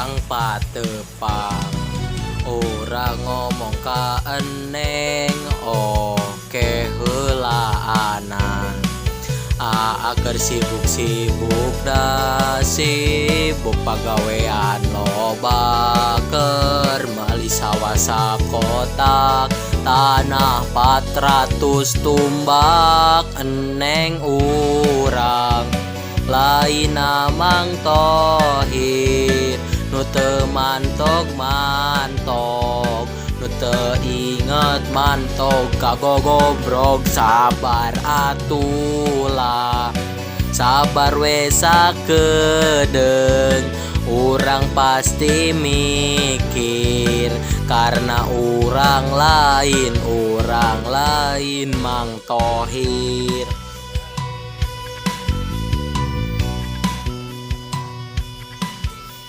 urang patepang, urang ngomong ka eneng oke heulaanan. Agar sibuk-sibuk dah sibuk pagawean loba keur meuli sawasa kotak tanah 400 tumbak eneng urang lain namang tohir nu teu mantok nu teu inget mantok kagogobrog sabar atulah sabar we sakedeung urang pasti mikir karena urang lain mang tohir.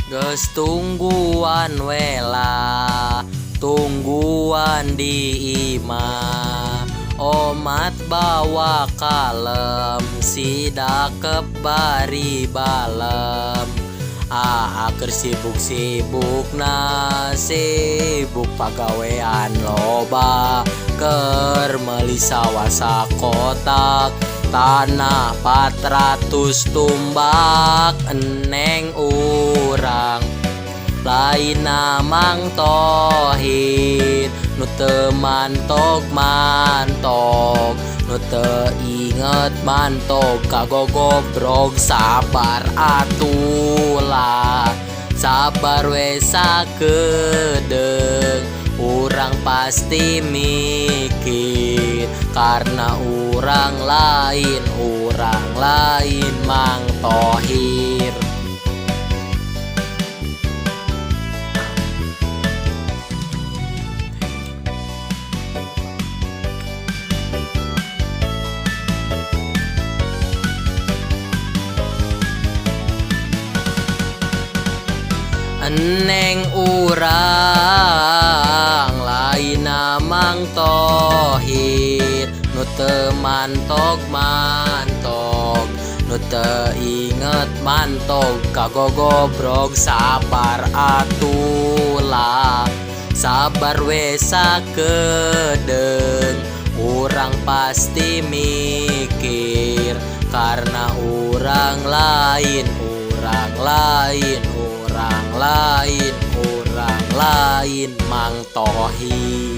Geus tungguan wela tungguan di imah omat bawa kalem sidakep bari balem. Aker sibuk-sibuk sibuk pagawean loba keur meuli sawasa kotak tanah 400 tumbak eneng urang lain namang tohir nu teu mantok nu teu inget mantok kagogobrog sabar atulah sabar we sakedeung urang pasti mikir karena urang lain mang tohir. Eneng urang lain namang tohir nu teu mantok nu teu inget mantok kagogobrog sabar atulah sabar we sakedeung urang pasti mikir karena urang lain mang tohir.